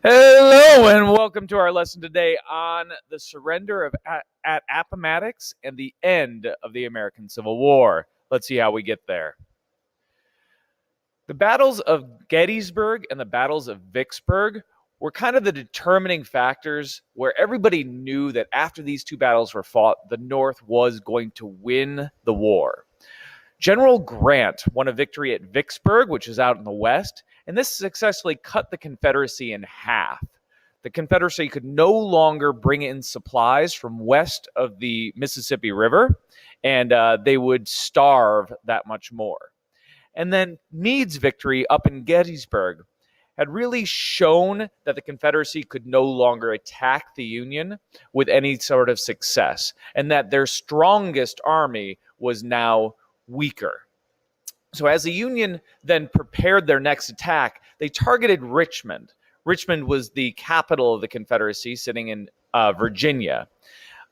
Hello and welcome to our lesson today on the surrender of at Appomattox and the end of the American Civil War. Let's see how we get there. The battles of Gettysburg and the battles of Vicksburg were kind of the determining factors where everybody knew that after these two battles were fought, the North was going to win the war. General Grant won a victory at Vicksburg, which is out in the west, and this successfully cut the Confederacy in half. The Confederacy could no longer bring in supplies from west of the Mississippi River, and they would starve that much more. And then Meade's victory up in Gettysburg had really shown that the Confederacy could no longer attack the Union with any sort of success, and that their strongest army was now weaker. So as the Union then prepared their next attack, they targeted Richmond. Richmond was the capital of the Confederacy, sitting in Virginia.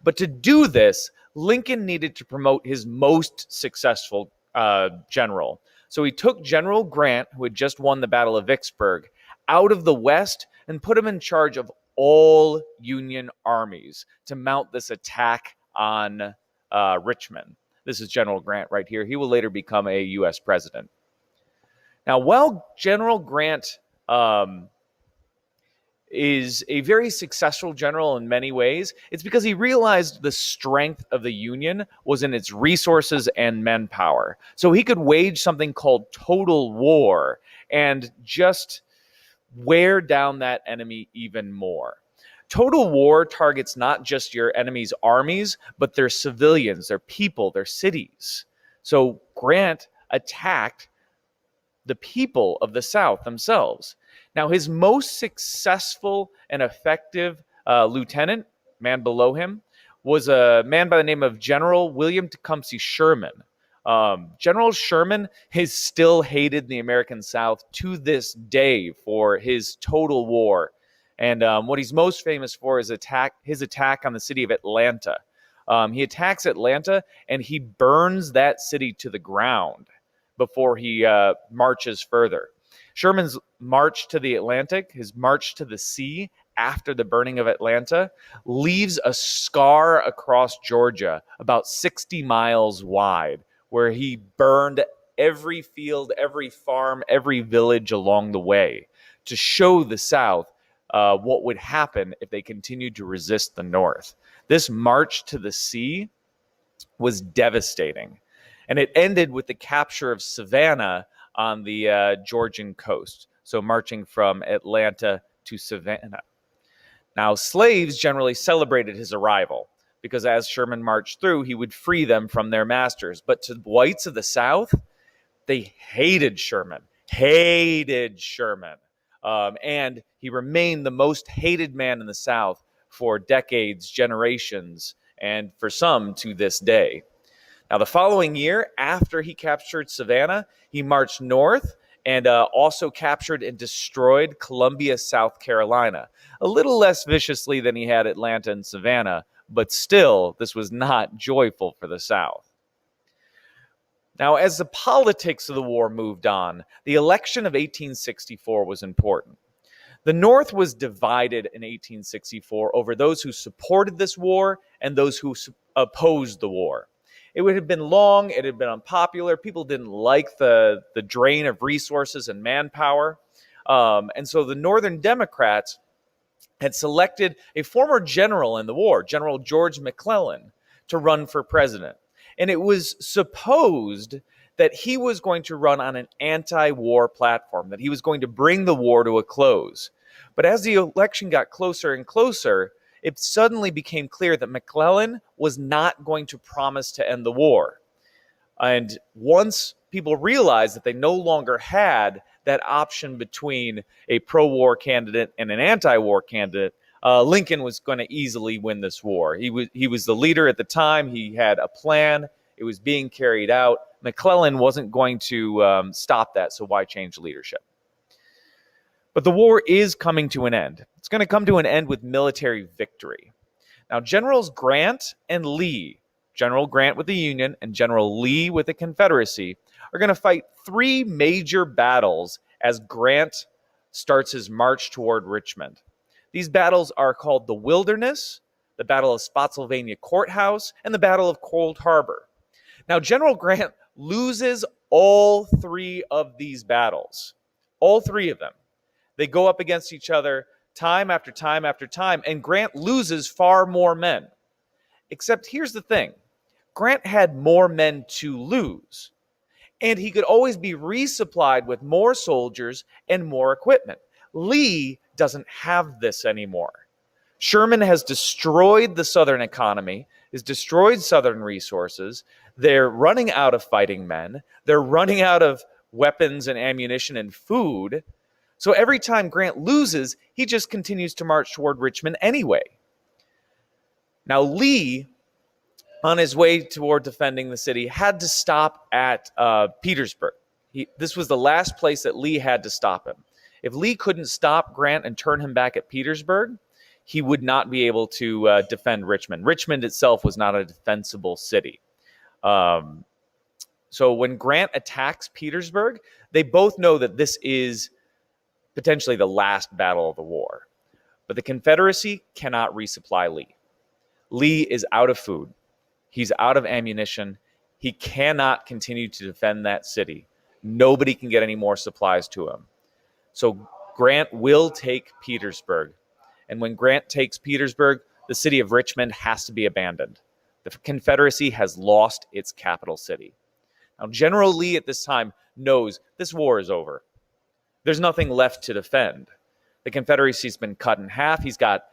But to do this, Lincoln needed to promote his most successful general. So he took General Grant, who had just won the Battle of Vicksburg, out of the West and put him in charge of all Union armies to mount this attack on Richmond. This is General Grant right here. He will later become a U.S. president. Now, while General Grant is a very successful general in many ways, it's because he realized the strength of the Union was in its resources and manpower. So he could wage something called total war and just wear down that enemy even more. Total war targets not just your enemy's armies, but their civilians, their people, their cities. So Grant attacked the people of the South themselves. Now, his most successful and effective lieutenant, man below him, was a man by the name of General William Tecumseh Sherman. General Sherman is still hated in the American South to this day for his total war. And what he's most famous for is his attack on the city of Atlanta. He attacks Atlanta and he burns that city to the ground before he marches further. Sherman's march to the Atlantic, his march to the sea after the burning of Atlanta, leaves a scar across Georgia about 60 miles wide, where he burned every field, every farm, every village along the way to show the South what would happen if they continued to resist the North. This march to the sea was devastating, and it ended with the capture of Savannah on the Georgian coast, so marching from Atlanta to Savannah. Now, slaves generally celebrated his arrival because as Sherman marched through, he would free them from their masters. But to the whites of the South, they hated Sherman. And he remained the most hated man in the South for decades, generations, and for some to this day. Now, the following year, after he captured Savannah, he marched north and also captured and destroyed Columbia, South Carolina. A little less viciously than he had Atlanta and Savannah, but still, this was not joyful for the South. Now, as the politics of the war moved on, the election of 1864 was important. The North was divided in 1864 over those who supported this war and those who opposed the war. It would have been long, it had been unpopular, people didn't like the drain of resources and manpower. And so the Northern Democrats had selected a former general in the war, General George McClellan, to run for president. And it was supposed that he was going to run on an anti-war platform, that he was going to bring the war to a close. But as the election got closer and closer, it suddenly became clear that McClellan was not going to promise to end the war. And once people realized that they no longer had that option between a pro-war candidate and an anti-war candidate, Lincoln was going to easily win this war. He was the leader at the time. He had a plan. It was being carried out. McClellan wasn't going to stop that, so why change leadership? But the war is coming to an end. It's going to come to an end with military victory. Now, Generals Grant and Lee, General Grant with the Union and General Lee with the Confederacy, are going to fight three major battles as Grant starts his march toward Richmond. These battles are called the Wilderness, the Battle of Spotsylvania Courthouse, and the Battle of Cold Harbor. Now, General Grant loses all three of these battles, all three of them. They go up against each other time after time after time, and Grant loses far more men. Except here's the thing, Grant had more men to lose, and he could always be resupplied with more soldiers and more equipment. Lee doesn't have this anymore. Sherman has destroyed the Southern economy, has destroyed Southern resources. They're running out of fighting men. They're running out of weapons and ammunition and food. So every time Grant loses, he just continues to march toward Richmond anyway. Now, Lee, on his way toward defending the city, had to stop at Petersburg. This was the last place that Lee had to stop him. If Lee couldn't stop Grant and turn him back at Petersburg, he would not be able to defend Richmond. Richmond itself was not a defensible city. So when Grant attacks Petersburg, they both know that this is potentially the last battle of the war. But the Confederacy cannot resupply Lee. Lee is out of food. He's out of ammunition. He cannot continue to defend that city. Nobody can get any more supplies to him. So Grant will take Petersburg. And when Grant takes Petersburg, the city of Richmond has to be abandoned. The Confederacy has lost its capital city. Now, General Lee at this time knows this war is over. There's nothing left to defend. The Confederacy's been cut in half. He's got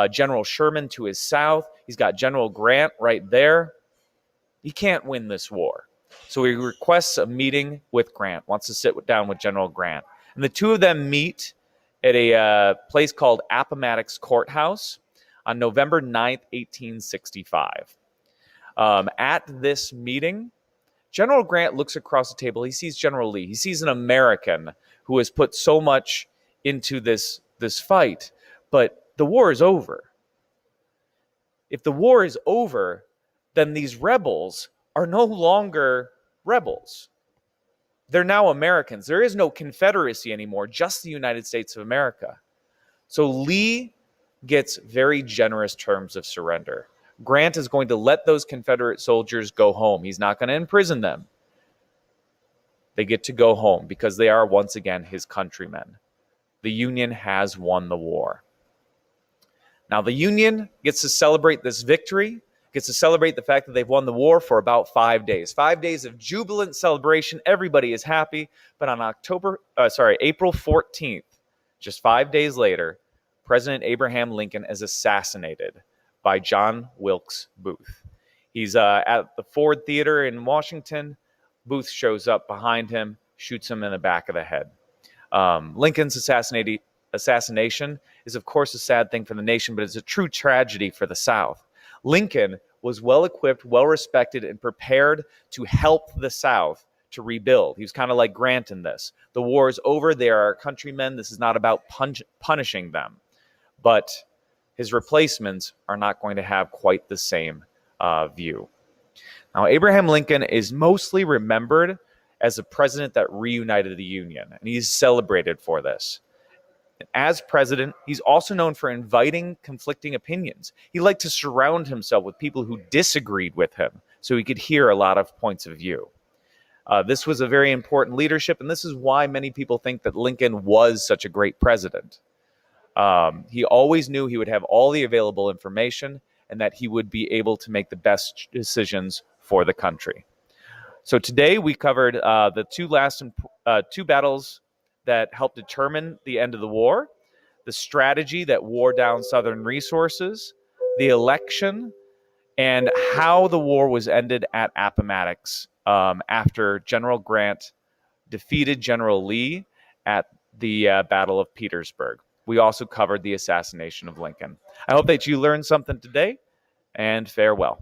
General Sherman to his south. He's got General Grant right there. He can't win this war. So he requests a meeting with Grant, wants to sit down with General Grant. And the two of them meet at a place called Appomattox Courthouse on November 9th, 1865. At this meeting, General Grant looks across the table. He sees General Lee. He sees an American who has put so much into this fight. But the war is over. If the war is over, then these rebels are no longer rebels. They're now Americans. There is no Confederacy anymore, just the United States of America. So Lee gets very generous terms of surrender. Grant is going to let those Confederate soldiers go home. He's not going to imprison them. They get to go home because they are once again his countrymen. The Union has won the war. Now the Union gets to celebrate this victory, gets to celebrate the fact that they've won the war for about 5 days. 5 days of jubilant celebration. Everybody is happy. But on April 14th, just 5 days later, President Abraham Lincoln is assassinated by John Wilkes Booth. He's at the Ford Theater in Washington. Booth shows up behind him, shoots him in the back of the head. Lincoln's assassination is, of course, a sad thing for the nation, but it's a true tragedy for the South. Lincoln was well-equipped, well-respected, and prepared to help the South to rebuild. He was kind of like Grant in this. The war is over. They are our countrymen. This is not about punishing them. But his replacements are not going to have quite the same view. Now, Abraham Lincoln is mostly remembered as a president that reunited the Union, and he's celebrated for this. As president, he's also known for inviting conflicting opinions. He liked to surround himself with people who disagreed with him so he could hear a lot of points of view. This was a very important leadership, and this is why many people think that Lincoln was such a great president. He always knew he would have all the available information and that he would be able to make the best decisions for the country. So today we covered the two battles that helped determine the end of the war, the strategy that wore down Southern resources, the election, and how the war was ended at Appomattox after General Grant defeated General Lee at the Battle of Petersburg. We also covered the assassination of Lincoln. I hope that you learned something today, and farewell.